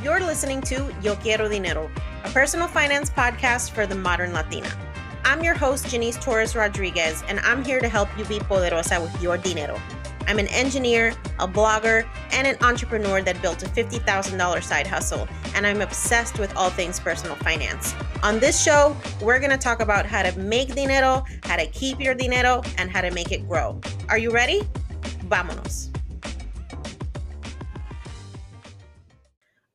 You're listening to Quiero Dinero, a personal finance podcast for the modern Latina. I'm your host, Janice Torres Rodriguez, and I'm here to help you be poderosa with your dinero. I'm an engineer, a blogger, and an entrepreneur that built a $50,000 side hustle, and I'm obsessed with all things personal finance. On this show, we're going to talk about how to make dinero, how to keep your dinero, and how to make it grow. Are you ready? Vámonos.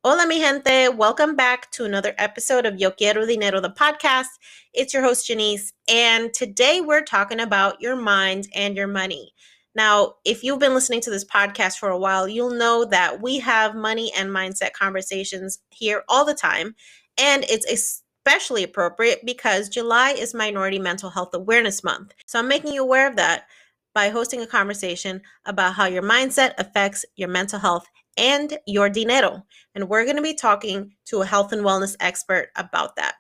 Hola, mi gente. Welcome back to another episode of Yo Quiero Dinero, the podcast. It's your host, Janice, and today we're talking about your mind and your money. Now, if you've been listening to this podcast for a while, you'll know that we have money and mindset conversations here all the time, and it's especially appropriate because July is Minority Mental Health Awareness Month. So I'm making you aware of that by hosting a conversation about how your mindset affects your mental health and your dinero. And we're going to be talking to a health and wellness expert about that.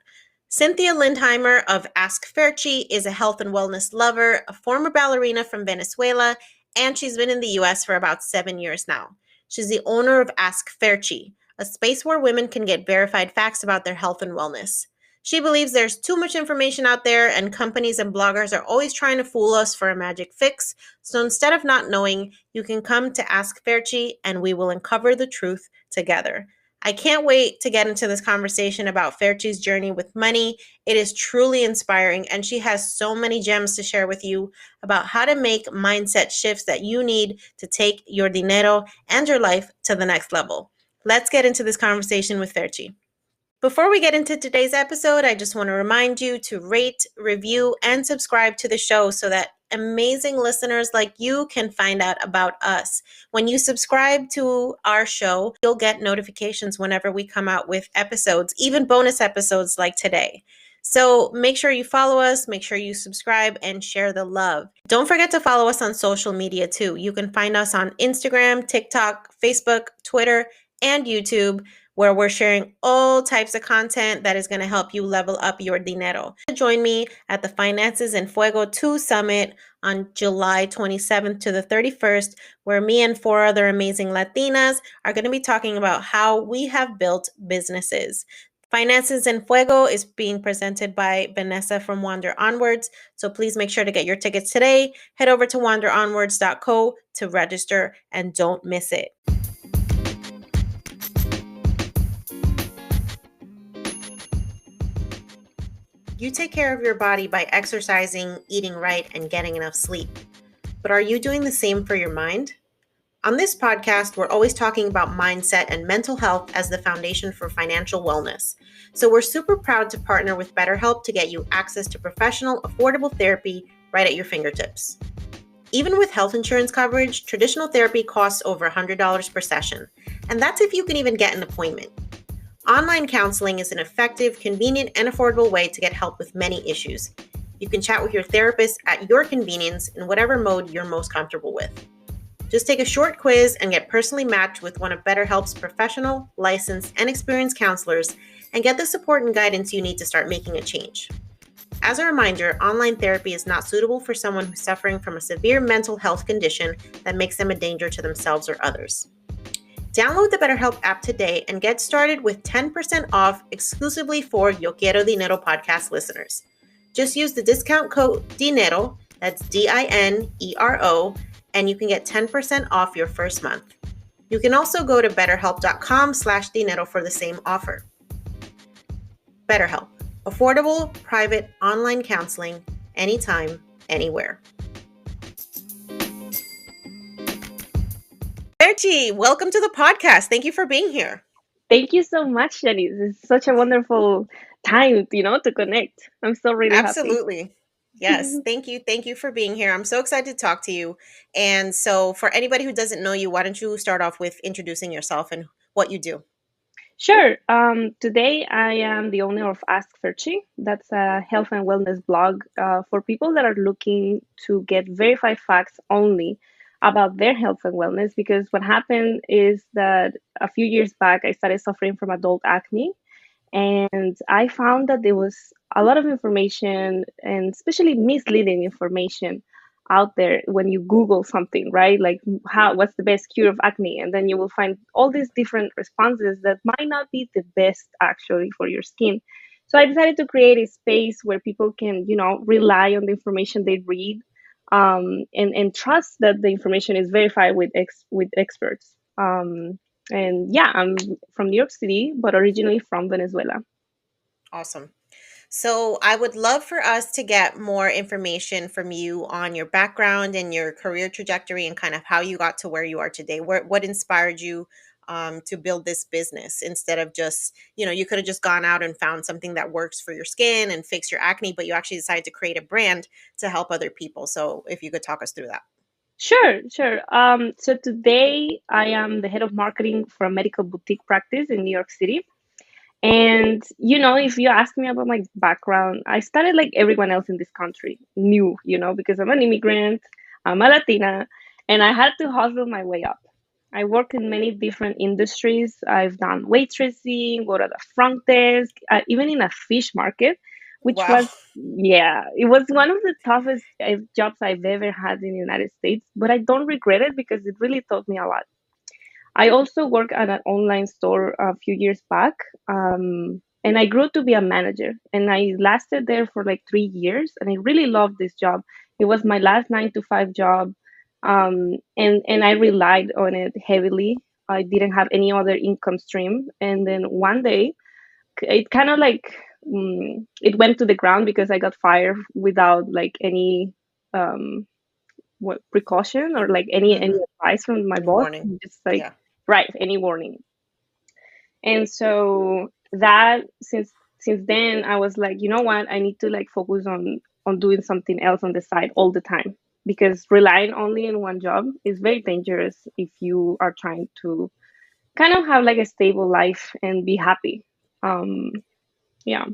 Cinthia Lindheimer of Ask Ferchi is a health and wellness lover, a former ballerina from Venezuela, and she's been in the US for about 7 years now. She's the owner of Ask Ferchi, a space where women can get verified facts about their health and wellness. She believes there's too much information out there and companies and bloggers are always trying to fool us for a magic fix. So instead of not knowing, you can come to Ask Ferchi and we will uncover the truth together. I can't wait to get into this conversation about Ferchi's journey with money. It is truly inspiring and she has so many gems to share with you about how to make mindset shifts that you need to take your dinero and your life to the next level. Let's get into this conversation with Ferchi. Before we get into today's episode, I just want to remind you to rate, review, and subscribe to the show so that amazing listeners like you can find out about us. When you subscribe to our show, you'll get notifications whenever we come out with episodes, even bonus episodes like today. So make sure you follow us, make sure you subscribe, and share the love. Don't forget to follow us on social media too. You can find us on Instagram, TikTok, Facebook, Twitter, and YouTube, where we're sharing all types of content that is going to help you level up your dinero. Join me at the Finances en Fuego 2 Summit on July 27th to the 31st, where me and 4 other amazing Latinas are going to be talking about how we have built businesses. Finances en Fuego is being presented by Vanessa from Wander Onwards, so please make sure to get your tickets today. Head over to wanderonwards.co to register and don't miss it. You take care of your body by exercising, eating right, and getting enough sleep. But are you doing the same for your mind? On this podcast, we're always talking about mindset and mental health as the foundation for financial wellness. So we're super proud to partner with BetterHelp to get you access to professional, affordable therapy right at your fingertips. Even with health insurance coverage, traditional therapy costs over $100 per session, and that's if you can even get an appointment. Online counseling is an effective, convenient, and affordable way to get help with many issues. You can chat with your therapist at your convenience in whatever mode you're most comfortable with. Just take a short quiz and get personally matched with one of BetterHelp's professional, licensed, and experienced counselors and get the support and guidance you need to start making a change. As a reminder, online therapy is not suitable for someone who's suffering from a severe mental health condition that makes them a danger to themselves or others. Download the BetterHelp app today and get started with 10% off exclusively for Yo Quiero Dinero podcast listeners. Just use the discount code DINERO, that's DINERO, and you can get 10% off your first month. You can also go to betterhelp.com/dinero for the same offer. BetterHelp, affordable, private, online counseling, anytime, anywhere. Ferchi, welcome to the podcast. Thank you for being here. Thank you so much, Jenny. It's such a wonderful time, to connect. I'm so really Absolutely. Yes. Thank you. Thank you for being here. I'm so excited to talk to you. And so for anybody who doesn't know you, why don't you start off with introducing yourself and what you do? Sure. Today I am the owner of Ask Ferchi. That's a health and wellness blog for people that are looking to get verified facts only about their health and wellness. Because what happened is that a few years back, I started suffering from adult acne. And I found that there was a lot of information and especially misleading information out there when you Google something, right? Like what's the best cure of acne? And then you will find all these different responses that might not be the best actually for your skin. So I decided to create a space where people can, rely on the information they read, and trust that the information is verified with experts. And yeah, I'm from New York City, but originally from Venezuela. Awesome. So, I would love for us to get more information from you on your background and your career trajectory and kind of how you got to where you are today. What inspired you to build this business instead of just, you could have just gone out and found something that works for your skin and fix your acne, but you actually decided to create a brand to help other people. So, if you could talk us through that. Sure, sure. So today I am the head of marketing for a medical boutique practice in New York City. And if you ask me about my background, I started like everyone else in this country, new, because I'm an immigrant, I'm a Latina, and I had to hustle my way up. I worked in many different industries. I've done waitressing, worked at the front desk, even in a fish market, which Wow. was, yeah, it was one of the toughest jobs I've ever had in the United States, but I don't regret it because it really taught me a lot. I also worked at an online store a few years back, and I grew to be a manager. And I lasted there for like 3 years, and I really loved this job. It was my last 9 to 5 job, and I relied on it heavily. I didn't have any other income stream, and then one day it kind of like it went to the ground because I got fired without like any um, what precaution or like any Hmm. advice from my boss. Warning. Just like Yeah. right, any warning. And so that since then I was like, you know what, I need to like focus on doing something else on the side all the time, because relying only on one job is very dangerous if you are trying to kind of have like a stable life and be happy. um yeah.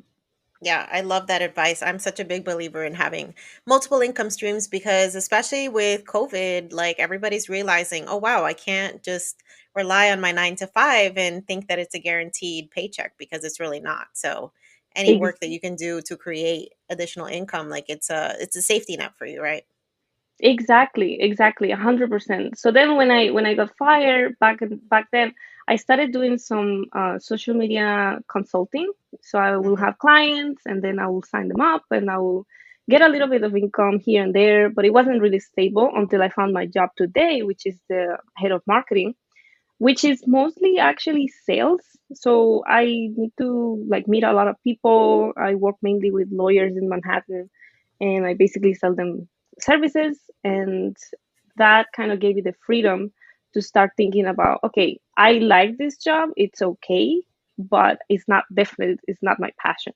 Yeah, I love that advice. I'm such a big believer in having multiple income streams because, especially with COVID, like everybody's realizing, oh, wow, I can't just rely on my 9 to 5 and think that it's a guaranteed paycheck because it's really not. So, any work that you can do to create additional income, like it's a safety net for you, right? Exactly, 100%. So then when I got fired back then, I started doing some social media consulting. So I will Hmm. have clients, and then I will sign them up, and I will get a little bit of income here and there, but it wasn't really stable until I found my job today, which is the head of marketing, which is mostly actually sales. So I need to like meet a lot of people. I work mainly with lawyers in Manhattan, and I basically sell them services. And that kind of gave me the freedom to start thinking about, okay, I like this job, it's okay, but it's not my passion.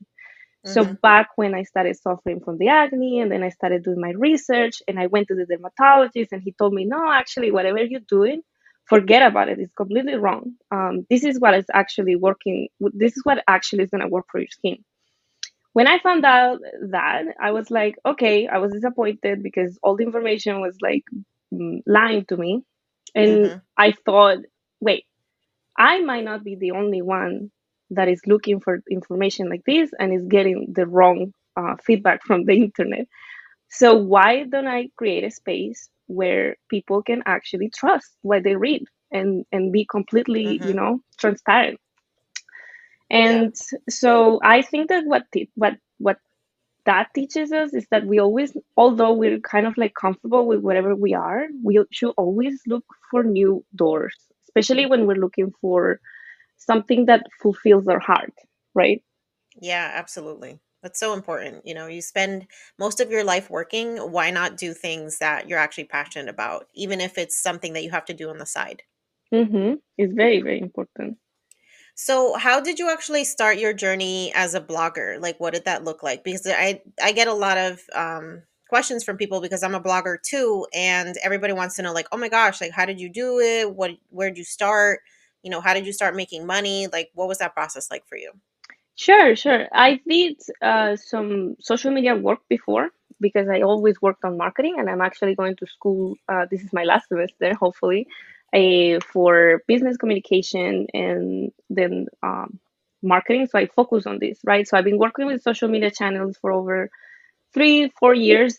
So Hmm. back when I started suffering from the acne, and then I started doing my research, and I went to the dermatologist, and he told me, no, actually, whatever you're doing, forget about it. It's completely wrong. This is what is actually working. This is what actually is going to work for your skin. When I found out that, I was like, okay, I was disappointed because all the information was like lying to me. And Hmm. I thought, wait, I might not be the only one that is looking for information like this and is getting the wrong feedback from the internet. So why don't I create a space where people can actually trust what they read, and be completely, Hmm. transparent? Yeah. And so I think that what that teaches us is that we always, although we're kind of like comfortable with whatever we are, we should always look for new doors, especially when we're looking for something that fulfills our heart, right? Yeah, absolutely. That's so important. You spend most of your life working. Why not do things that you're actually passionate about, even if it's something that you have to do on the side? It's very, very important. So, how did you actually start your journey as a blogger? Like, what did that look like? Because I get a lot of questions from people because I'm a blogger too, and everybody wants to know, like, oh my gosh, like, how did you do it? Where did you start? How did you start making money? Like, what was that process like for you? Sure, sure. I did some social media work before because I always worked on marketing, and I'm actually going to school. This is my last semester, hopefully, for business communication and then marketing. So I focus on this, right? So I've been working with social media channels for over 3 4 years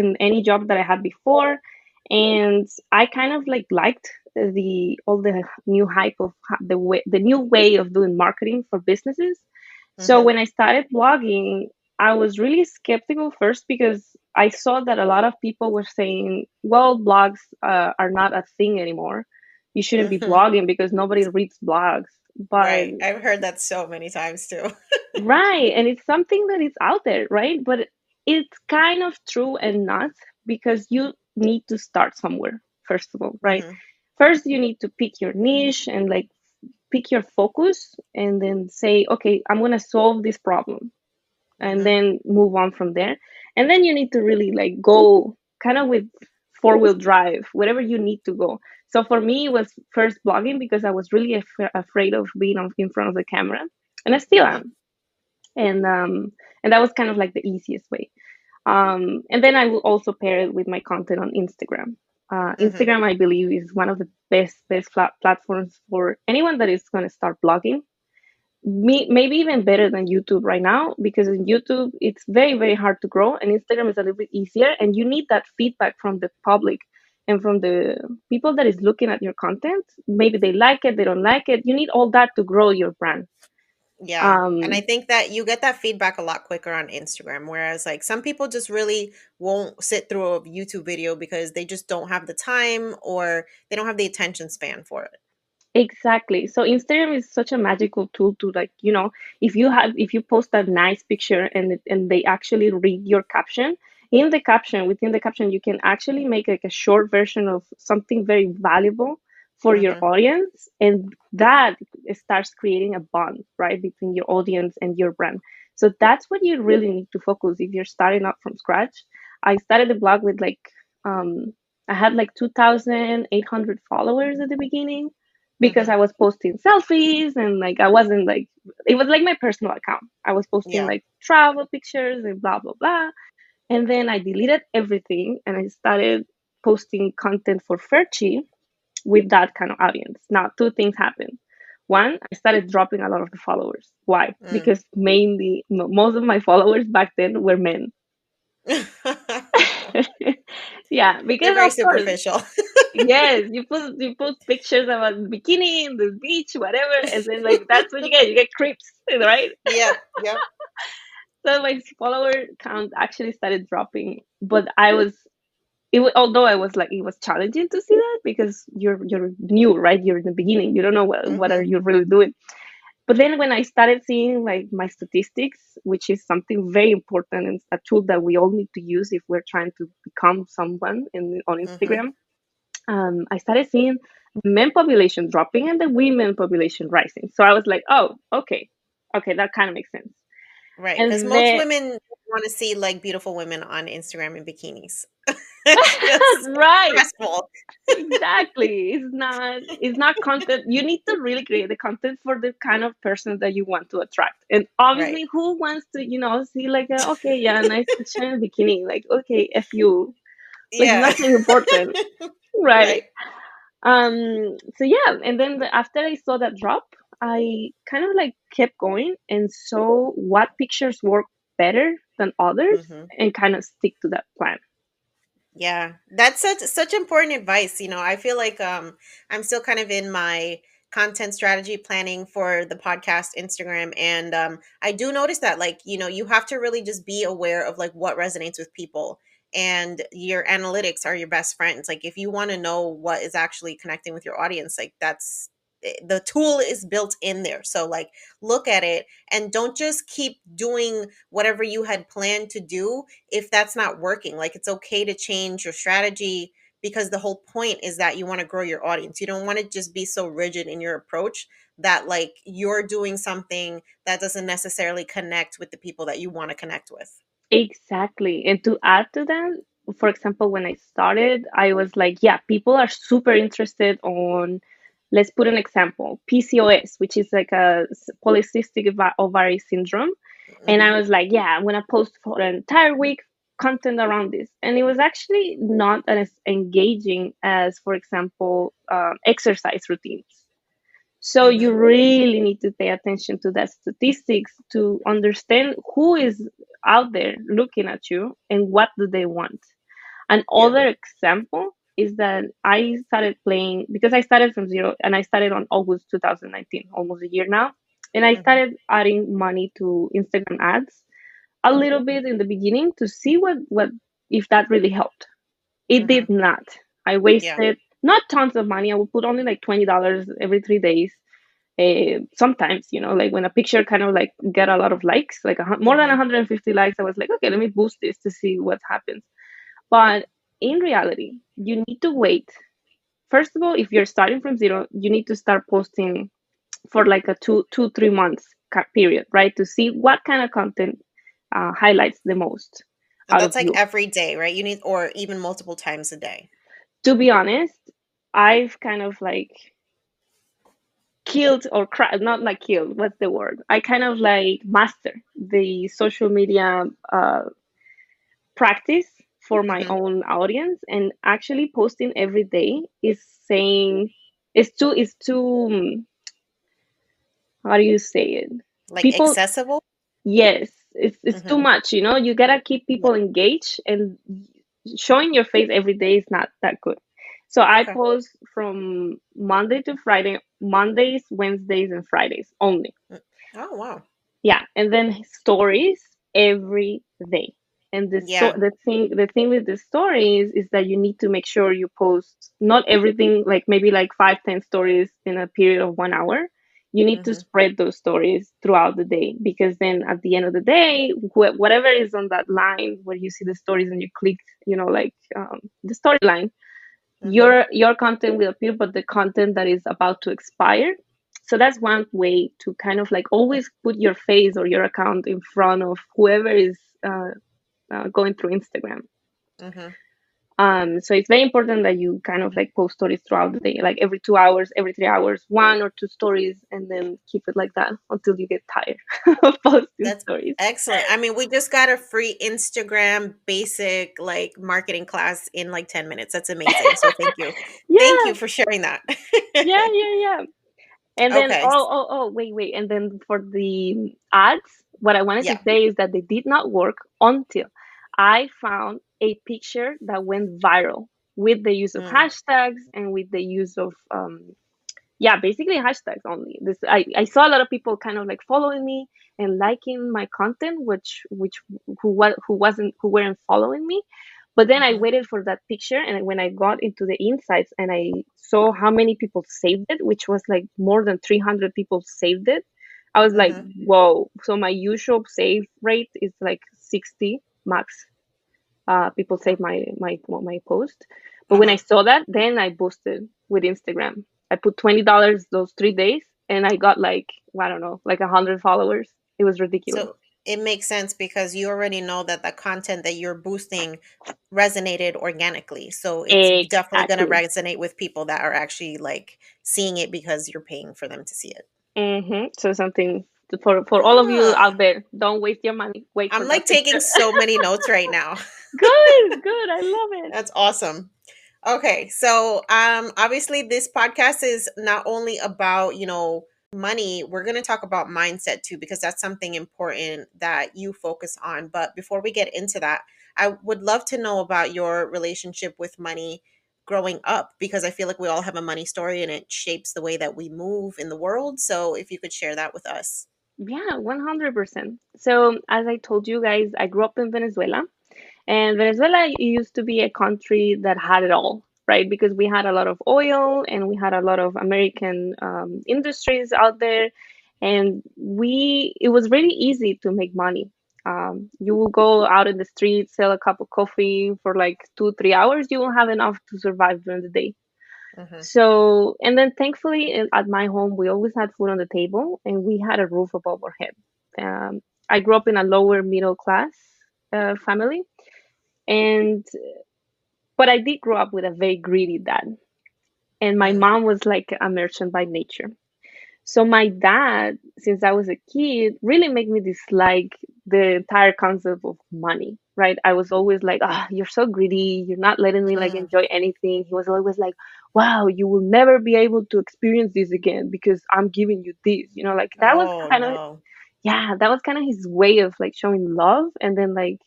in any job that I had before, and I kind of like liked the all the new hype of the new way of doing marketing for businesses. So Mhm. when I started blogging, I was really skeptical first because I saw that a lot of people were saying, "Well, blogs are not a thing anymore. You shouldn't be Mhm. blogging because nobody reads blogs." But Right. I've heard that so many times too. right, and it's something that is out there, right? But it's kind of true and not, because you need to start somewhere, first of all, right? Mhm. First, you need to pick your niche and like pick your focus and then say, okay, I'm going to solve this problem, and Mhm. then move on from there. And then you need to really like go kind of with four-wheel drive, wherever you need to go. So for me, it was first blogging because I was really afraid of being in front of the camera, and I still Mhm. am. And that was kind of like the easiest way. And then I will also pair it with my content on Instagram. Mhm. Instagram, I believe, is one of the best platforms for anyone that is going to start blogging. Maybe even better than YouTube right now, because in YouTube it's very hard to grow, and Instagram is a little bit easier, and you need that feedback from the public and from the people that is looking at your content. Maybe they like it, they don't like it. You need all that to grow your brand. Yeah. And I Um, think that you get that feedback a lot quicker on Instagram, whereas like some people just really won't sit through a YouTube video because they just don't have the time or they don't have the attention span for it. Exactly. So Instagram is such a magical tool to, like, if you post a nice picture and they actually read your caption, within the caption you can actually make like a short version of something very valuable for your Mhm. audience, and that starts creating a bond, right, between your audience and your brand. So that's what you really need to focus if you're starting up from scratch. I started the blog with like um I had like 2,800 followers at the beginning, because I Mhm. was posting selfies, and like I wasn't like, it was like my personal account. I was posting Yeah. like travel pictures and blah blah blah. And then I deleted everything and I started posting content for Ferchi with that kind of audience. Now, two things happened. One, I started dropping a lot of the followers. Why? Mm. Because mainly most of my followers back then were men. Yeah, They're because very of course, superficial. yes, you put pictures about bikini in the beach, whatever, and then like that's what you get. You get creeps, right? Yep. Yep. So my follower count actually started dropping, but although I was like, it was challenging to see that because you're new, right? You're in the beginning. You don't know what are Mhm. you really doing. But then when I started seeing like my statistics, which is something very important and a tool that we all need to use if we're trying to become someone on Mhm. Instagram, I started seeing the men population dropping and the women population rising. So I was like, oh, okay, that kind of makes sense. Right, because And most then, women want to see like beautiful women on Instagram in bikinis. It's just right, stressful. exactly. It's not content. You need to really create the content for the kind of person that you want to attract. And Right. obviously, who wants to, see like, okay, yeah, nice picture in a bikini. Like, okay, F you. Like, Yeah. nothing important, right? Right. So yeah, and then after I saw that drop, I kind of like kept going and saw what pictures work better than others, Mhm. and kind of stick to that plan. Yeah, that's such important advice. I feel like I'm still kind of in my content strategy planning for the podcast Instagram, and I do notice that like, you have to really just be aware of like what resonates with people, and your analytics are your best friends. Like if you want to know what is actually connecting with your audience, like the tool is built in there. So like look at it and don't just keep doing whatever you had planned to do if that's not working. Like it's okay to change your strategy because the whole point is that you want to grow your audience. You don't want to just be so rigid in your approach that like you're doing something that doesn't necessarily connect with the people that you want to connect with. Exactly. And to add to that, for example, when I started, I was like, yeah, people are super interested on, let's put an example, PCOS, which is like a polycystic ovary syndrome. And Mhm. I was like, yeah, I'm going to post for an entire week content around this. And it was actually not as engaging as, for example, exercise routines. So you Mhm. really need to pay attention to that statistics to understand who is out there looking at you, and what do they want? Yeah. Another example is that I started playing because I started from zero, and I started on August 2019, almost a year now. And I Hmm. started adding money to Instagram ads a little bit in the beginning to see what if that really helped. It Hmm. did not. I Yeah. wasted not tons of money. I would put only like $20 every 3 days. Sometimes, like when a picture kind of like get a lot of likes, like more than Hmm. 150 likes, I was like, okay, let me boost this to see what happens. But in reality, you need to wait. First of all, if you're starting from zero, you need to start posting for like a 3 months period, right? To see what kind of content highlights the most And out of that's like you. every day, right? You need, or even multiple times a day. To be honest, I've kind of like killed or not like killed, what's the word? I kind of like master the social media practice for my Hmm. own audience, and actually posting every day is saying it's too how do you say it? Like People, accessible. yes, it's too Hmm. much. You gotta keep Yeah. people engaged, and showing your face every day is not that good. So I Okay. post from Monday to Friday, Mondays, Wednesdays, and Fridays only. Mm. Oh, wow. Yeah, and then stories every day. And Yeah. the thing with the stories is that you need to make sure you post not everything, like maybe like 5-10 stories in a period of 1 hour. You need to Hmm. spread those stories throughout the day, because then at the end of the day, whatever is on that line where you see the stories and you click, like the storyline, Hmm. your content will appear, but the content that is about to expire. So that's one way to kind of like always put your face or your account in front of whoever is going through Instagram. Hmm. So it's very important that you kind of like post stories throughout the day, like every 2 hours, every 3 hours, 1 or 2 stories, and then keep it like that until you get tired of posting That's stories. excellent. I mean, we just got a free Instagram basic like marketing class in like 10 minutes. That's amazing. So thank you. Thank Yeah, you for sharing that. yeah, yeah, yeah. And then, Okay. wait. And then for the ads, what I wanted to Yeah. say is that they did not work until I found a picture that went viral with the use of Mm. hashtags and with the use of, yeah, basically hashtags only. I saw a lot of people kind of like following me and liking my content, which who weren't following me. But then I Mhm. waited for that picture, and when I got into the insights and I saw how many people saved it, which was like more than 300 people saved it, I was like, Mhm. whoa. So my usual save rate is like 60 max. People Oh, save my post. But when I uh-huh. saw that, then I boosted with Instagram. I put $20 those 3 days, and I got like, I don't know, like 100 followers. It was ridiculous. So it makes sense because you already know that the content that you're boosting resonated organically. So it's definitely going to Exactly. resonate with people that are actually like seeing it because you're paying for them to see it. So something for all of you Ah, out there, don't waste your money. Wait for I'm that like taking picture. so many notes right now. Good, good. I love it. That's awesome. Okay, so obviously this podcast is not only about, money. We're going to talk about mindset too because that's something important that you focus on. But before we get into that, I would love to know about your relationship with money growing up because I feel like we all have a money story and it shapes the way that we move in the world. So if you could share that with us. Yeah, 100%. So, as I told you guys, I grew up in Venezuela. And Venezuela used to be a country that had it all, right? Because we had a lot of oil and we had a lot of American industries out there. And it was really easy to make money. You will go out in the street, sell a cup of coffee for like 2, 3 hours. You will have enough to survive during the day. Mm-hmm. So, and then thankfully at my home, we always had food on the table and we had a roof above our head. I grew up in a lower middle class family, and but I did grow up with a very greedy dad, and my Mm. mom was like a merchant by nature. So my dad, since I was a kid, really made me dislike the entire concept of money. Right? I was always like, you're so greedy. You're not letting me like Mm. enjoy anything. He was always like, wow, you will never be able to experience this again because I'm giving you this. Like that was Oh kind of no. yeah, that was kind of his way of like showing love. And then like,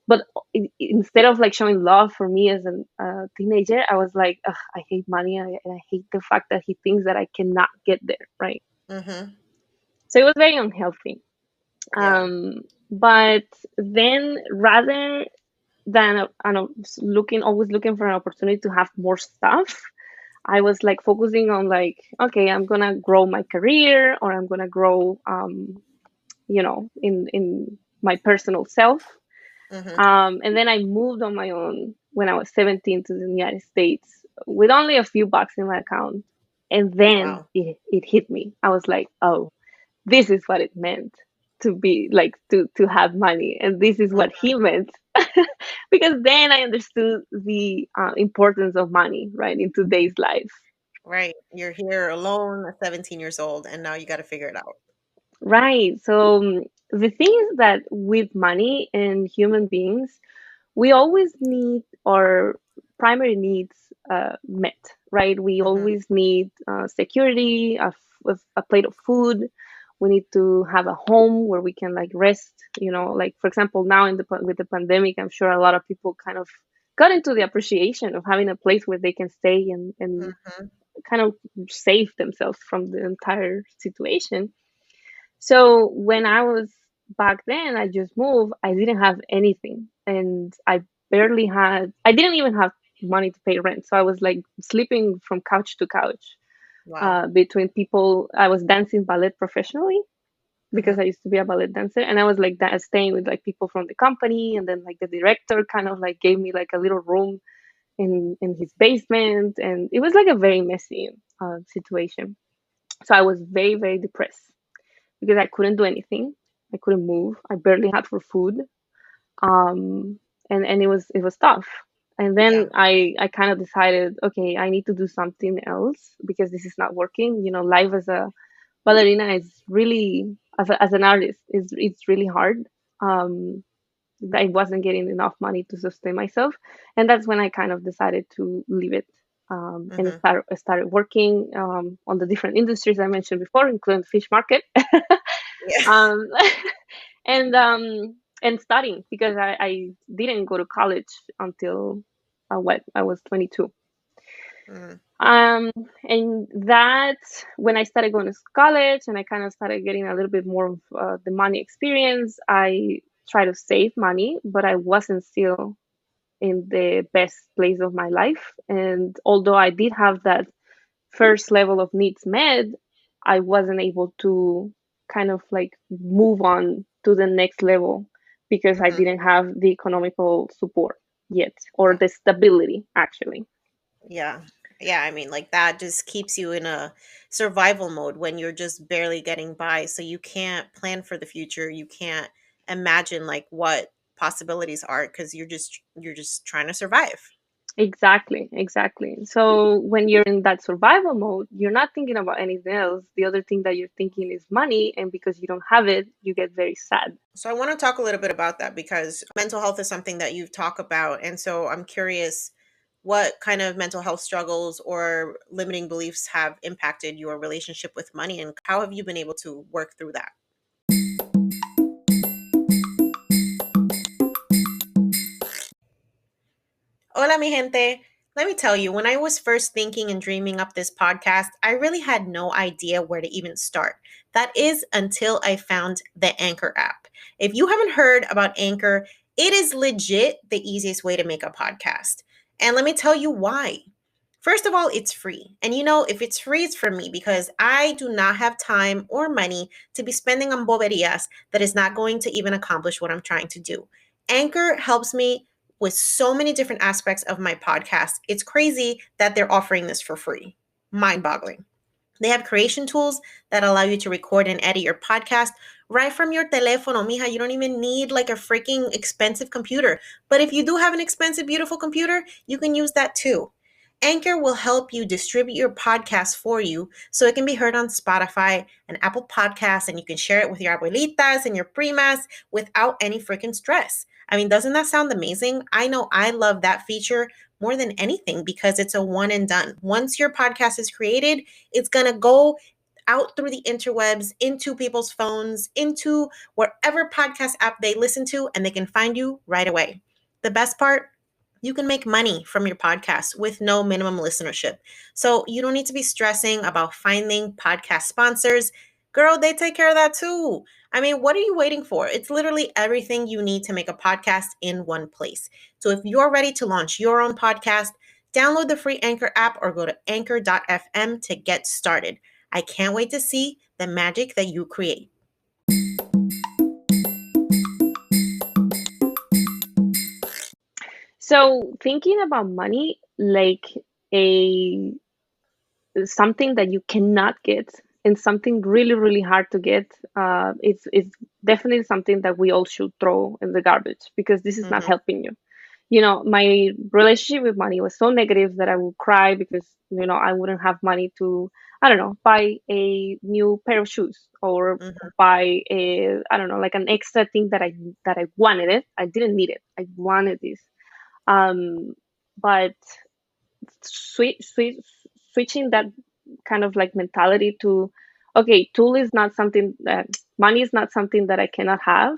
but instead of like showing love for me as a teenager, I was like, ugh, I hate money, and I hate the fact that he thinks that I cannot get there, right? Mm-hmm. So it was very unhealthy. Yeah. But then rather than looking, always looking for an opportunity to have more stuff, I was like focusing on like, okay, I'm gonna grow my career, or I'm gonna grow, in my personal self. Mm-hmm. And then I moved on my own when I was 17 to the United States with only a few bucks in my account. And then Wow. it hit me. I was like, oh, this is what it meant to be like to have money, and this is what Mm-hmm. he meant. Because then I understood the importance of money, right, in today's life. Right. You're here alone at 17 years old, and now you got to figure it out. Right. So the thing is that with money and human beings, we always need our primary needs met, right? We Mm-hmm. always need security, a plate of food. We need to have a home where we can like rest. Like for example, now with the pandemic, I'm sure a lot of people kind of got into the appreciation of having a place where they can stay and Mm-hmm. kind of save themselves from the entire situation. So when I was back then, I just moved. I didn't have anything, and I didn't even have money to pay rent. So I was like sleeping from couch to couch, Wow. between people. I was dancing ballet professionally because Mm-hmm. I used to be a ballet dancer, and I was like that, staying with like people from the company, and then like the director kind of like gave me like a little room in his basement, and it was like a very messy situation. So I was very very depressed because I couldn't do anything. I couldn't move. I barely had for food. Um, and it was tough. And Yeah. then I kind of decided, okay, I need to do something else because this is not working. Life as a ballerina is really, as an artist, it's really hard. Um, I wasn't getting enough money to sustain myself, and that's when I kind of decided to leave it. And Mm-hmm. started working on the different industries I mentioned before, including the fish market. Yeah. um, and studying because I didn't go to college until what I was 22. Mm-hmm. Um, and that when I started going to college and I kind of started getting a little bit more of the money experience, I tried to save money, but I wasn't still in the best place of my life. And although I did have that first level of needs met, I wasn't able to kind of like move on to the next level because I Mm-hmm. didn't have the economical support yet, or the stability actually. Yeah. Yeah, I mean, like that just keeps you in a survival mode when you're just barely getting by. So you can't plan for the future. You can't imagine like what possibilities are because you're just trying to survive. Exactly, exactly. So when you're in that survival mode, you're not thinking about anything else. The other thing that you're thinking is money, and because you don't have it, you get very sad. So I want to talk a little bit about that because mental health is something that you've talked about. And so I'm curious what kind of mental health struggles or limiting beliefs have impacted your relationship with money and how have you been able to work through that? Hola, mi gente. Let me tell you, when I was first thinking and dreaming up this podcast, I really had no idea where to even start. That is until I found the Anchor app. If you haven't heard about Anchor, it is legit the easiest way to make a podcast. And let me tell you why. First of all, it's free. And if it's free, it's for me because I do not have time or money to be spending on boberias that is not going to even accomplish what I'm trying to do. Anchor helps me with so many different aspects of my podcast. It's crazy that they're offering this for free. Mind boggling. They have creation tools that allow you to record and edit your podcast right from your teléfono, mija. You don't even need like a freaking expensive computer. But if you do have an expensive, beautiful computer, you can use that too. Anchor will help you distribute your podcast for you so it can be heard on Spotify and Apple Podcasts, and you can share it with your abuelitas and your primas without any freaking stress. I mean, doesn't that sound amazing? I know I love that feature more than anything because it's a one and done. Once your podcast is created, it's going to go out through the interwebs, into people's phones, into wherever podcast app they listen to, and they can find you right away. The best part, you can make money from your podcast with no minimum listenership. So you don't need to be stressing about finding podcast sponsors. Girl, they take care of that too. I mean, what are you waiting for? It's literally everything you need to make a podcast in one place. So if you're ready to launch your own podcast, download the free Anchor app or go to anchor.fm to get started. I can't wait to see the magic that you create. So thinking about money like a something that you cannot get and something really really hard to get, it's definitely something that we all should throw in the garbage because this is not Mm-hmm, helping you. You know, my relationship with money was so negative that I would cry because, you know, I wouldn't have money to, I don't know, buy a new pair of shoes or mm-hmm, buy a, I don't know, like an extra thing that I wanted it. I didn't need it. I wanted this. But switching that kind of like mentality to, okay, tool is not something that money is not something that I cannot have.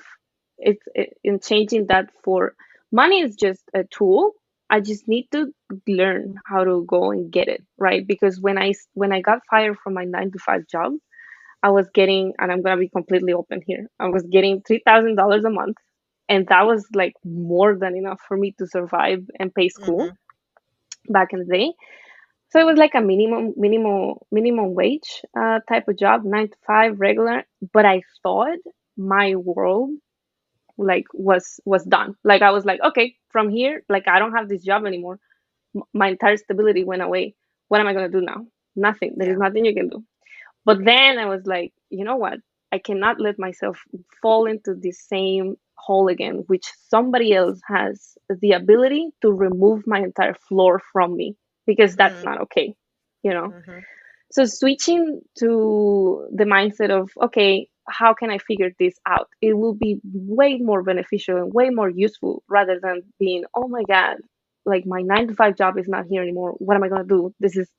In changing that for money is just a tool. I just need to learn how to go and get it right, because when I got fired from my 9 to 5 job, I was getting, and I'm gonna be completely open here, I was getting $3,000 a month, and that was like more than enough for me to survive and pay school mm-hmm, back in the day. So it was like a minimum wage type of job, 9 to 5 regular. But I thought my world like was done. Like I was like, okay, from here, like I don't have this job anymore. My entire stability went away. What am I gonna do now? Nothing. There is yeah, nothing you can do. But then I was like, you know what? I cannot let myself fall into the same hole again, which somebody else has the ability to remove my entire floor from me, because that's not okay, you know? mm-hmm, So switching to the mindset of, okay, how can I figure this out? It will be way more beneficial and way more useful rather than being, oh my God, like my 9 to 5 job is not here anymore. What am I gonna do? This is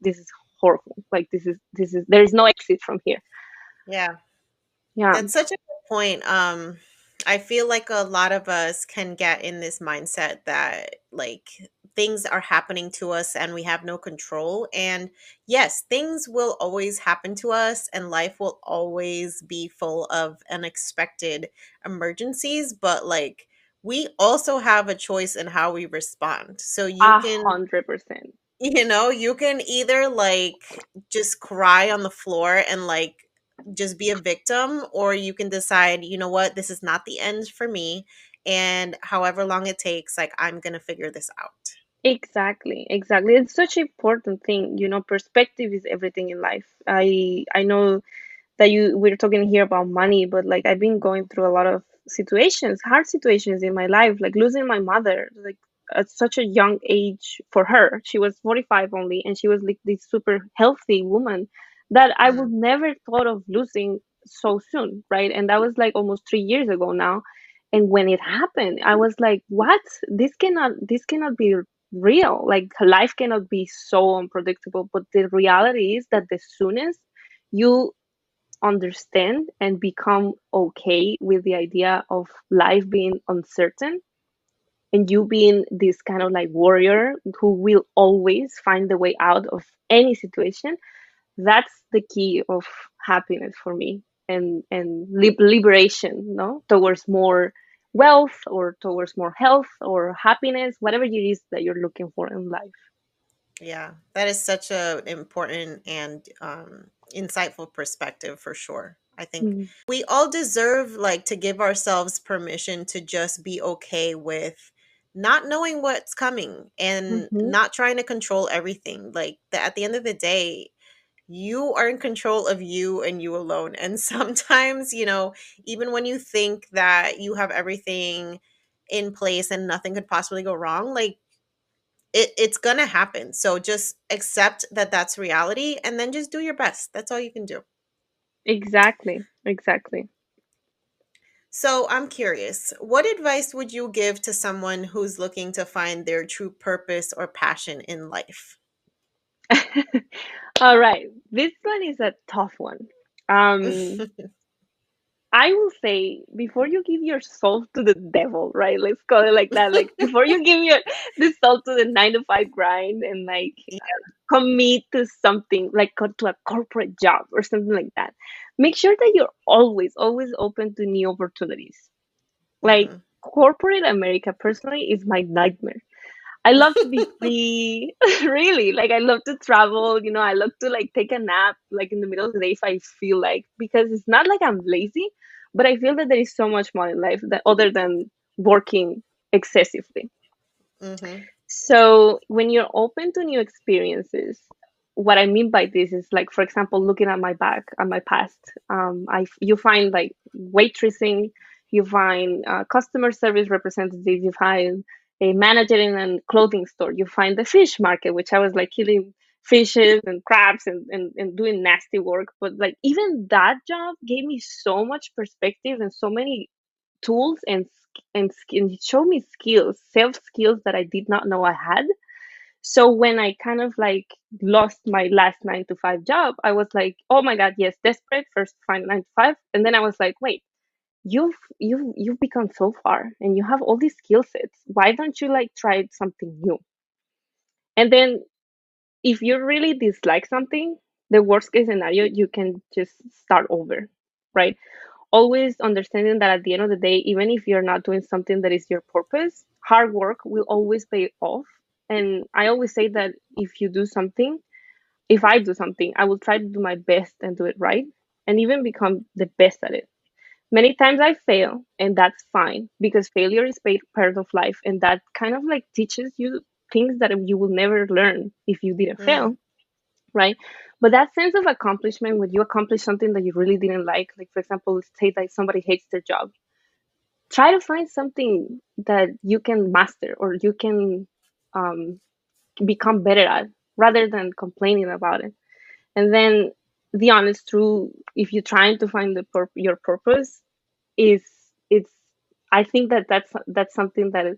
horrible. Like this is there is no exit from here. yeah. Yeah. That's such a good point. I feel like a lot of us can get in this mindset that like things are happening to us and we have no control. And yes, things will always happen to us and life will always be full of unexpected emergencies, but like we also have a choice in how we respond. So you A can, 100%. you can either like just cry on the floor and like just be a victim, or you can decide, you know what, this is not the end for me. And however long it takes, like I'm going to figure this out. Exactly, exactly. It's such an important thing. You know, perspective is everything in life. I know that we're talking here about money, but like I've been going through a lot of situations, hard situations in my life, like losing my mother, like at such a young age for her. She was 45 only, and she was like this super healthy woman that I would Mm, never thought of losing so soon, right? And that was like almost 3 years ago now. And when it happened, I was like, what? This cannot be real. Like life cannot be so unpredictable. But the reality is that the soonest you understand and become okay with the idea of life being uncertain and you being this kind of like warrior who will always find the way out of any situation, that's the key of happiness for me, and liberation, no, towards more wealth or towards more health or happiness, whatever it is that you're looking for in life. yeah, that is such a important and insightful perspective for sure. I think we all deserve like to give ourselves permission to just be okay with not knowing what's coming and Mm-hmm. not trying to control everything. Like at the end of the day, you are in control of you and you alone. And sometimes, even when you think that you have everything in place and nothing could possibly go wrong, like it's gonna happen. So just accept that that's reality and then just do your best. That's all you can do. Exactly, exactly. So I'm curious, what advice would you give to someone who's looking to find their true purpose or passion in life? All right. This one is a tough one. Um, I will say before you give your soul to the devil, right? Let's call it like that. Like before you give your the soul to the 9 to 5 grind and like Yeah. commit to something like to a corporate job or something like that. Make sure that you're always open to new opportunities. Like Hmm. corporate America personally is my nightmare. I love to be free, really. Like I love to travel, I love to like take a nap like in the middle of the day if I feel like, because it's not like I'm lazy, but I feel that there is so much more in life that other than working excessively. Hmm. So when you're open to new experiences, what I mean by this is like, for example, looking at my back, at my past, you find like waitressing, you find customer service representative, you find a manager in a clothing store, you find the fish market, which I was like killing fishes and crabs and doing nasty work. But like even that job gave me so much perspective and so many tools and it showed me skills, self skills that I did not know I had. So when I kind of like lost my last 9 to 5 job, I was like, oh my god, yes, desperate first to find 9 to 5, and then I was like, wait, you've become so far and you have all these skill sets. Why don't you like try something new? And then if you really dislike something, the worst case scenario, you can just start over, right? Always understanding that at the end of the day, even if you're not doing something that is your purpose, hard work will always pay off. And I always say that if I do something, I will try to do my best and do it right and even become the best at it. Many times I fail, and that's fine because failure is part of life, and that kind of like teaches you things that you will never learn if you didn't Mm. fail, right? But that sense of accomplishment when you accomplish something that you really didn't like for example, let's say that somebody hates their job, try to find something that you can master or you can um, become better at rather than complaining about it. And then the honest truth, if you're trying to find your purpose, is it's I think that that's something that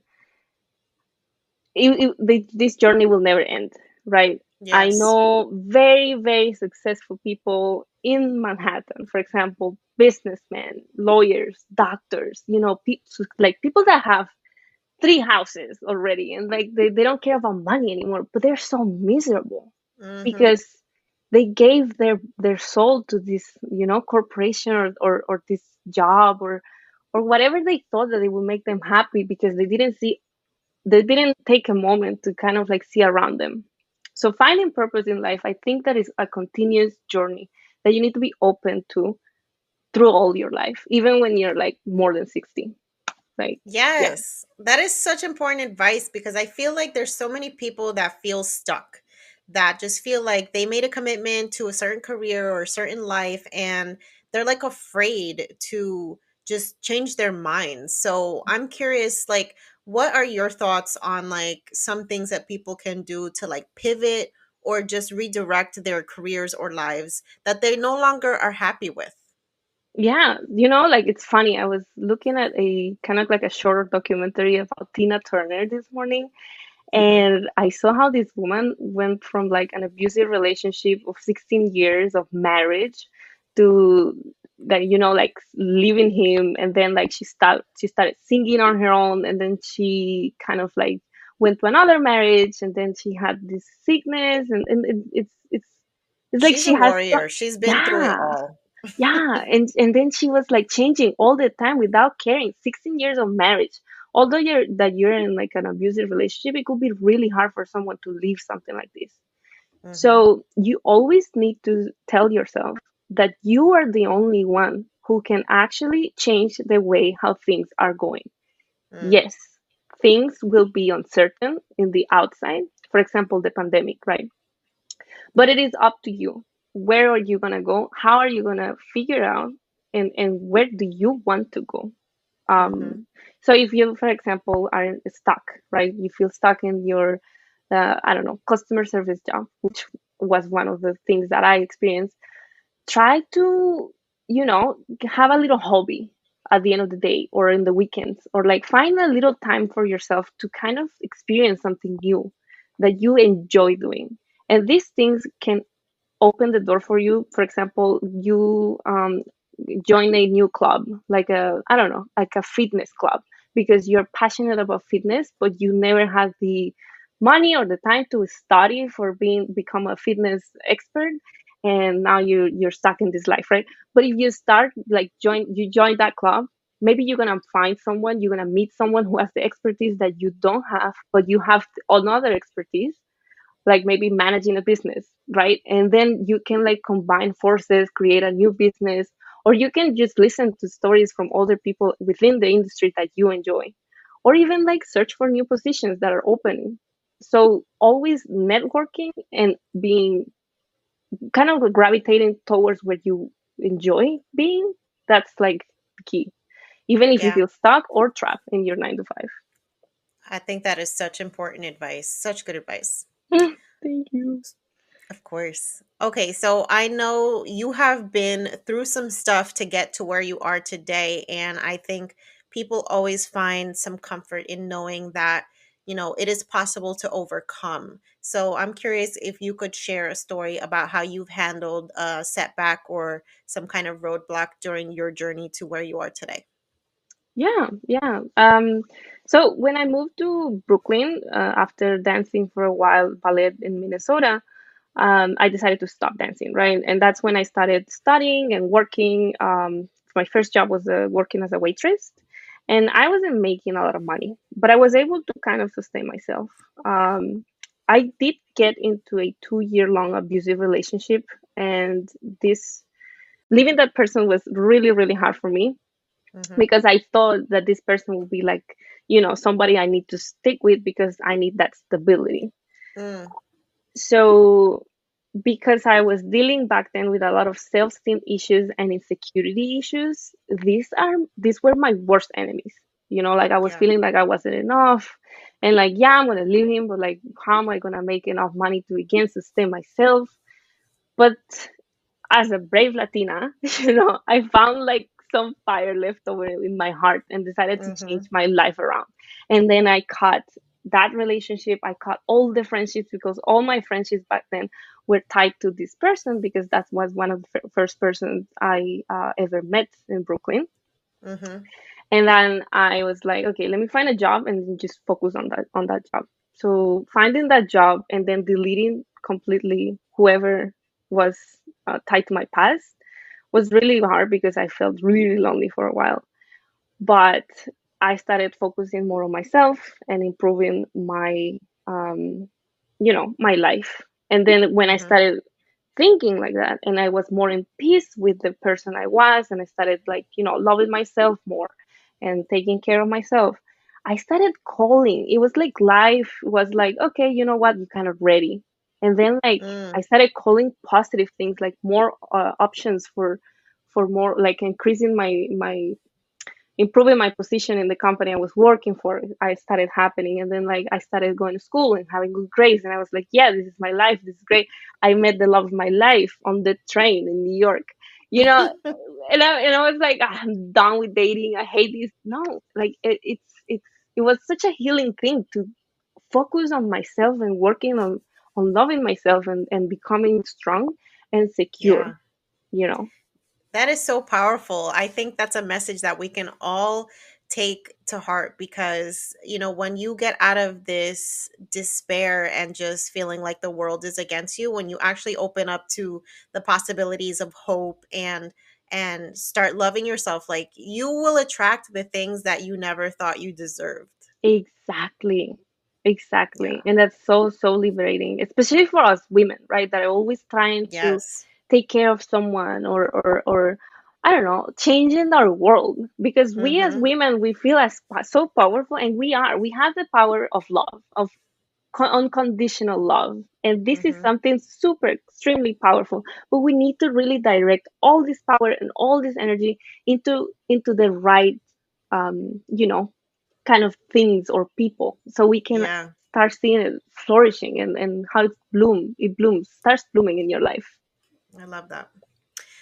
this journey will never end, right? I Yes. know very, very successful people in Manhattan, for example, businessmen, lawyers, doctors, like people that have 3 houses already and like they don't care about money anymore, but they're so miserable Hmm. because they gave their soul to this, corporation or this job or whatever they thought that it would make them happy because they didn't take a moment to kind of like see around them. So finding purpose in life, I think that is a continuous journey that you need to be open to through all your life, even when you're like more than 60. Like, yeah. Yes, that is such important advice because I feel like there's so many people that feel stuck, that just feel like they made a commitment to a certain career or a certain life and they're like afraid to just change their minds. So I'm curious, like, what are your thoughts on like some things that people can do to like pivot or just redirect their careers or lives that they no longer are happy with? Yeah, like it's funny. I was looking at a kind of like a shorter documentary about Tina Turner this morning, Hmm. and I saw how this woman went from like an abusive relationship of 16 years of marriage to that, like leaving him, and then like she started singing on her own, and then she kind of like went to another marriage, and then she had this sickness, and it's like She's she a has warrior. She's been through it yeah. all. Yeah, and then she was like changing all the time without caring. 16 years of marriage. Although you're in like an abusive relationship, it could be really hard for someone to leave something like this. Hmm. So you always need to tell yourself that you are the only one who can actually change the way how things are going. Mm. Yes, things will be uncertain in the outside. For example, the pandemic, right? But it is up to you. Where are you gonna go? How are you gonna figure out and where do you want to go? Mhm. So if you, for example, are stuck, right? You feel stuck in your, I don't know, customer service job, which was one of the things that I experienced. Try to, have a little hobby at the end of the day or in the weekends, or like find a little time for yourself to kind of experience something new that you enjoy doing. And these things can open the door for you. For example, you join a new club, like a, I don't know, like a fitness club, because you're passionate about fitness, but you never had the money or the time to study for become a fitness expert, and now you're stuck in this life, right? But if you start like join that club, maybe you're gonna find someone, you're gonna meet someone who has the expertise that you don't have, but you have another expertise, like maybe managing a business, right? And then you can like combine forces, create a new business, or you can just listen to stories from other people within the industry that you enjoy, or even like search for new positions that are opening. So always networking and being kind of gravitating towards where you enjoy being, that's like the key, even if you Yeah. feel stuck or trapped in your 9 to 5. I think that is such important advice. Such good advice. Thank you. Of course. Okay, so I know you have been through some stuff to get to where you are today, and I think people always find some comfort in knowing that, it is possible to overcome. So I'm curious if you could share a story about how you've handled a setback or some kind of roadblock during your journey to where you are today. Yeah, yeah. So when I moved to Brooklyn, after dancing for a while ballet in Minnesota, I decided to stop dancing, right? And that's when I started studying and working. My first job was working as a waitress, and I wasn't making a lot of money, but I was able to kind of sustain myself. Um, I did get into a 2 year long abusive relationship, and this leaving that person was really, really hard for me, Mm-hmm. because I thought that this person would be like, somebody I need to stick with because I need that stability. Mm, So, because I was dealing back then with a lot of self-esteem issues and insecurity issues, these were my worst enemies. Like I was yeah. feeling like I wasn't enough, and like, yeah, I'm gonna leave him, but like, how am I gonna make enough money to again sustain myself? But as a brave Latina, I found like some fire left over in my heart and decided to change Mm-hmm. my life around. And then I cut that relationship. I cut all the friendships, because all my friendships back then were tied to this person, because that was one of the first persons I ever met in Brooklyn. Mm-hmm. And then I was like, okay, let me find a job and just focus on that job. So finding that job and then deleting completely whoever was tied to my past was really hard, because I felt really lonely for a while. But I started focusing more on myself and improving um, my life. And then when I Mm-hmm. started thinking like that, and I was more in peace with the person I was, and I started like, loving myself more and taking care of myself, I started calling. It was like life was like, okay, you know what, you're kind of ready. And then like I Mm, started calling positive things, like more options for more, like increasing my improving my position in the company I was working for. I started happening, and then like I started going to school and having good grades, and I was like, yeah, this is my life, this is great. I met the love of my life on the train in New York, you know. And I was like, I'm done with dating, I hate this. No, like it was such a healing thing to focus on myself and working on loving myself and becoming strong and secure, yeah. you know. That is so powerful. I think that's a message that we can all take to heart because, when you get out of this despair and just feeling like the world is against you, when you actually open up to the possibilities of hope and start loving yourself, like you will attract the things that you never thought you deserved. Exactly. Exactly. Yeah. And that's so, so liberating, especially for us women, right? That are always trying to Yes. take care of someone, or I don't know, changing our world. Because we as Mhm. women, we feel as so powerful, and we have the power of love, of unconditional love. And this is Mhm. something super, extremely powerful. But we need to really direct all this power and all this energy into the right, you know, kind of things or people, so we can Yeah. start seeing it flourishing, and how it blooms, starts blooming in your life. I love that.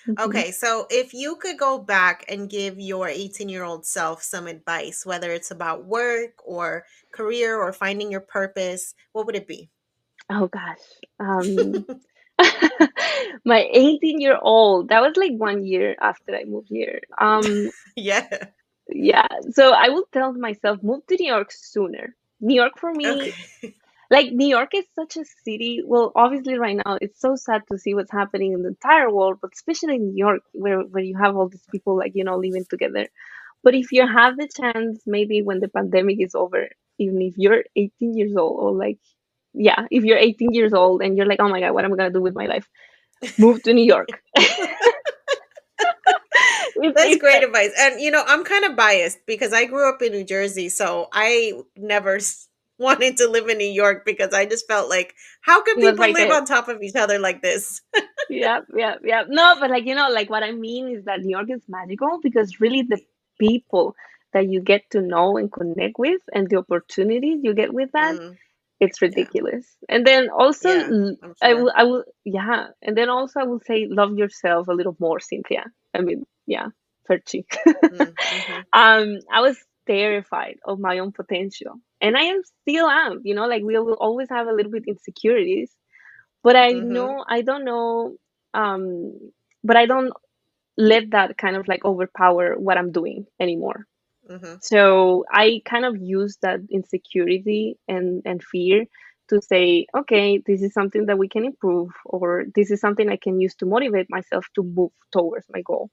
Mhm. Okay, so if you could go back and give your 18-year-old self some advice, whether it's about work or career or finding your purpose, what would it be? Oh gosh. My 18-year-old, that was like 1 year after I moved here. Yeah. Yeah, so I will tell myself, move to New York sooner. New York for me, Okay. like New York is such a city. Well, obviously right now it's so sad to see what's happening in the entire world, but especially in New York where you have all these people like, living together. But if you have the chance, maybe when the pandemic is over, even if you're 18 years old or like, yeah, if you're 18 years old and you're like, oh my God, what am I gonna do with my life? Move to New York. That's It's great advice. And I'm kind of biased because I grew up in New Jersey, so I never wanted to live in New York because I just felt like, how can it was people right live there. on top of each other like this? Yeah, yeah, yeah. No, but like, like what I mean is that New York is magical because really the people that you get to know and connect with and the opportunities you get with that, Mm, it's yeah, ridiculous. And then also, yeah, I'm I sure. yeah. And then also I will say, love yourself a little more, Cynthia. I mean, yeah, Ferchi. Mm-hmm, I was terrified of my own potential, and I am still am. Like we will always have a little bit insecurities, but mm-hmm, I don't know, um, but I don't let that kind of like overpower what I'm doing anymore. mm-hmm, So I kind of use that insecurity and fear to say, okay, this is something that we can improve, or this is something I can use to motivate myself to move towards my goal.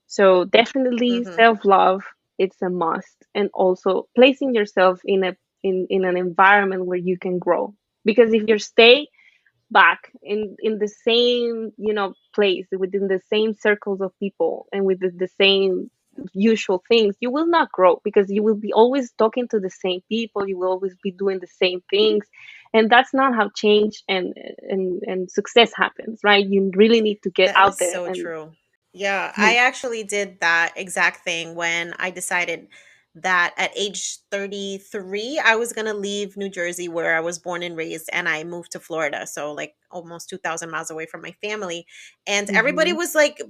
So definitely mm-hmm. self-love, it's a must. And also placing yourself in an environment where you can grow. Because if you stay back in the same place within the same circles of people and with the same usual things, you will not grow because you will be always talking to the same people, you will always be doing the same things, and that's not how change and success happens, right? You really need to get That out is there so and true. Yeah, I move. actually did that exact thing when I decided that at age 33, I was going to leave New Jersey, where I was born and raised, and I moved to Florida. So, like, almost 2,000 miles away from my family. And everybody Hmm. was like,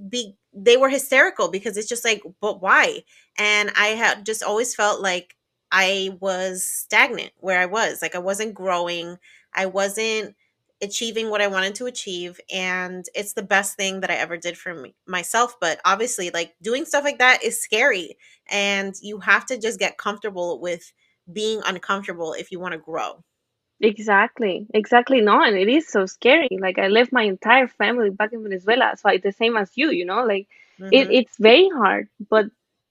they were hysterical because it's just like, but why? And I had just always felt like I was stagnant where I was. Like, I wasn't growing. I wasn't achieving what I wanted to achieve, and it's the best thing that I ever did for myself. But obviously, like, doing stuff like that is scary, and you have to just get comfortable with being uncomfortable if you want to grow. Exactly, exactly. No, and it is so scary. Like I left my entire family back in Venezuela, so the same as you, like Mhm. it's very hard. But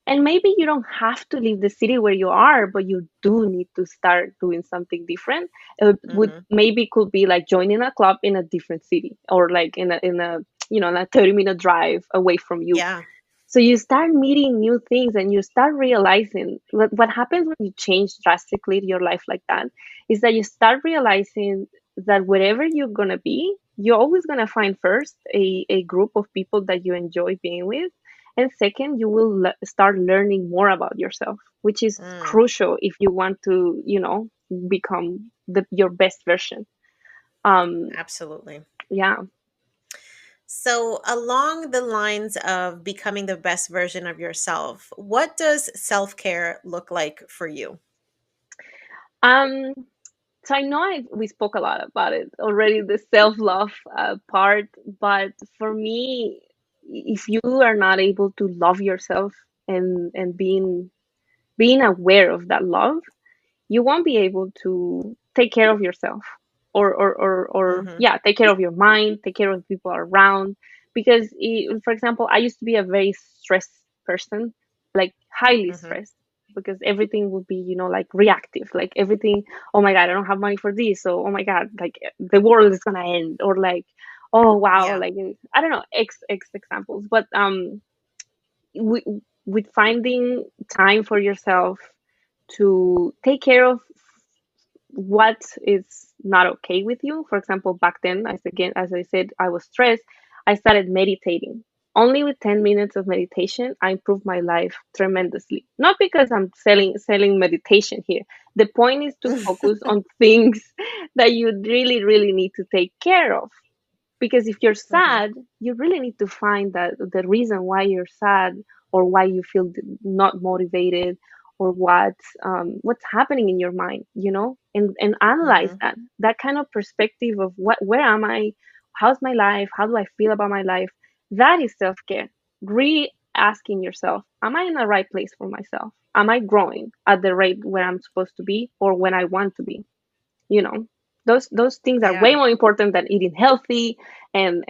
and maybe you don't have to leave the city where you are, but you do need to start doing something different. It would Mhm. maybe could be like joining a club in a different city, or like in a in a 30-minute drive away from you. Yeah. So you start meeting new things and you start realizing what happens when you change drastically your life like that is that you start realizing that wherever you're going to be, you're always going to find first a group of people that you enjoy being with. And second, you will start learning more about yourself, which is Mm, crucial if you want to, become your best version. Um, absolutely. yeah. So, along the lines of becoming the best version of yourself, what does self-care look like for you? Um, So I know we spoke a lot about it already, the self-love part, but for me, if you are not able to love yourself and being aware of that love, you won't be able to take care of yourself or Mhm. yeah, take care of your mind, take care of the people around. Because for example, I used to be a very stressed person, like highly Mhm. stressed, because everything would be like reactive, like everything, oh my God, I don't have money for this, so oh my God, like the world is gonna end, or like, oh wow, Yeah. like I don't know, x examples. But with, with finding time for yourself to take care of what is not okay with you. For example, back then, as I said, I was stressed. I started meditating. Only with 10 minutes of meditation, I improved my life tremendously. Not because I'm selling meditation here. The point is to focus on things that you really, really need to take care of. Because if you're Mhm. sad, you really need to find that the reason why you're sad, or why you feel not motivated, or what's happening in your mind, and analyze Mhm. that kind of perspective of where am I, how's my life? How do I feel about my life? That is self-care. Re-asking yourself, am I in the right place for myself? Am I growing at the rate where I'm supposed to be or when I want to be? You know, those things are way Yeah. more important than eating healthy and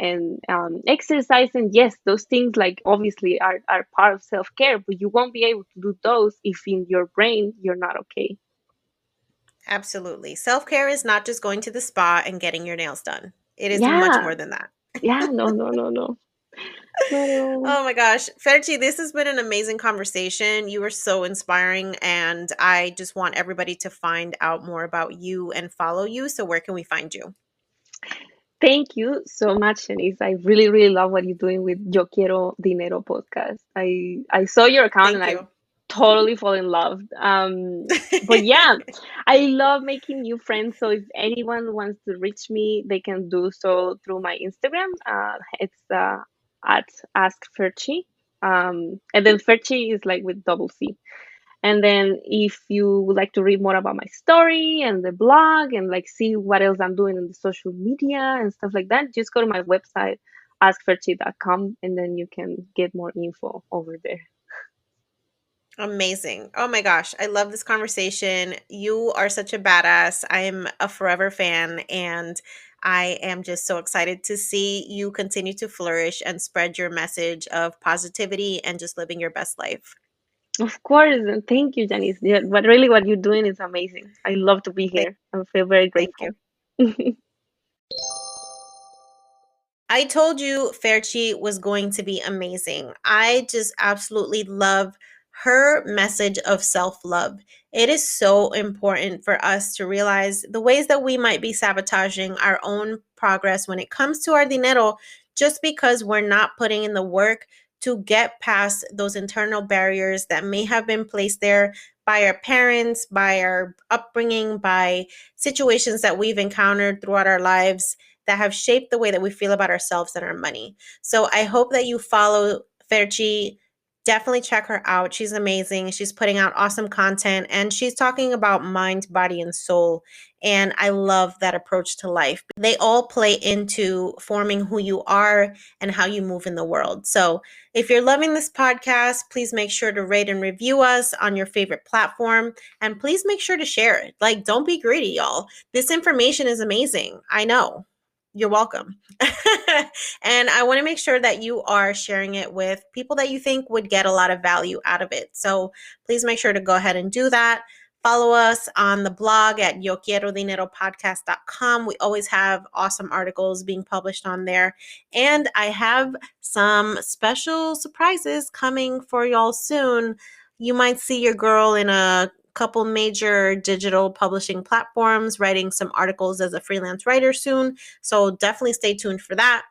exercising. Yes, those things like obviously are part of self-care, but you won't be able to do those if in your brain you're not okay. Absolutely. Self-care is not just going to the spa and getting your nails done. It is much Yeah, more than that. yeah, no, no, no, no, not at all. Oh my gosh. Ferchi, this has been an amazing conversation. You were so inspiring, and I just want everybody to find out more about you and follow you. So, where can we find you? Thank you so much, Shanice. I really, really love what you're doing with Yo Quiero Dinero podcast. I saw your account and Thank I you. totally fall in love. But yeah, I love making new friends. So if anyone wants to reach me, they can do so through my Instagram. It's at Ask Ferchi. And then Ferchi is like with double C. And then if you would like to read more about my story and the blog and like see what else I'm doing in the social media and stuff like that, just go to my website, askferchi.com, and then you can get more info over there. Amazing. Oh my gosh. I love this conversation. You are such a badass. I'm a forever fan, and I am just so excited to see you continue to flourish and spread your message of positivity and just living your best life. Of course, and thank you, Janice. Yeah, but really, what you're doing is amazing. I love to be Thank, here. I feel very thank you. grateful. I told you Fairchi was going to be amazing. I just absolutely love her message of self love. It is so important for us to realize the ways that we might be sabotaging our own progress when it comes to our dinero just because we're not putting in the work to get past those internal barriers that may have been placed there by our parents, by our upbringing, by situations that we've encountered throughout our lives that have shaped the way that we feel about ourselves and our money. So I hope that you follow Ferchi. Definitely check her out. She's amazing. She's putting out awesome content, and she's talking about mind, body, and soul. And I love that approach to life. They all play into forming who you are and how you move in the world. So if you're loving this podcast, please make sure to rate and review us on your favorite platform. And please make sure to share it. Like, don't be greedy, y'all. This information is amazing. I know. You're welcome. And I want to make sure that you are sharing it with people that you think would get a lot of value out of it. So please make sure to go ahead and do that. Follow us on the blog at yoquierodineropodcast.com. We always have awesome articles being published on there. And I have some special surprises coming for y'all soon. You might see your girl in a couple major digital publishing platforms writing some articles as a freelance writer soon. So definitely stay tuned for that.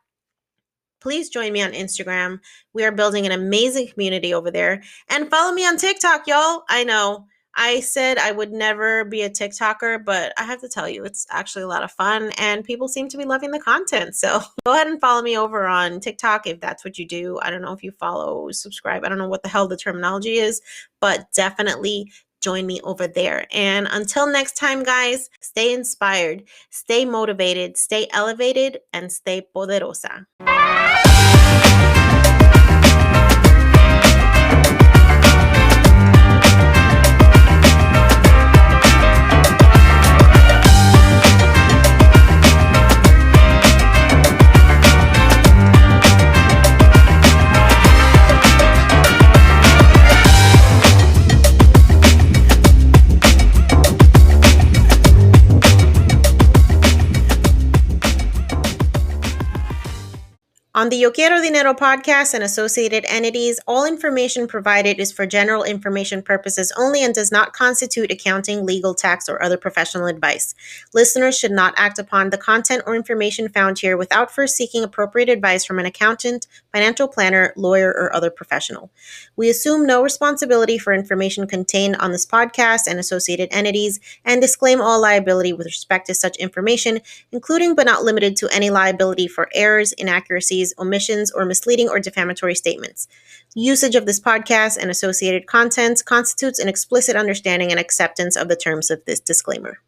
Please join me on Instagram. We are building an amazing community over there. And follow me on TikTok, y'all. I know I said I would never be a TikToker, but I have to tell you, it's actually a lot of fun and people seem to be loving the content. So go ahead and follow me over on TikTok if that's what you do. I don't know if you follow, subscribe. I don't know what the hell the terminology is, but definitely join me over there. And until next time, guys, stay inspired, stay motivated, stay elevated, and stay poderosa. On the Yo Quiero Dinero podcast and associated entities, all information provided is for general information purposes only and does not constitute accounting, legal, tax, or other professional advice. Listeners should not act upon the content or information found here without first seeking appropriate advice from an accountant, financial planner, lawyer, or other professional. We assume no responsibility for information contained on this podcast and associated entities and disclaim all liability with respect to such information, including but not limited to any liability for errors, inaccuracies, omissions, or misleading or defamatory statements. Usage of this podcast and associated contents constitutes an explicit understanding and acceptance of the terms of this disclaimer.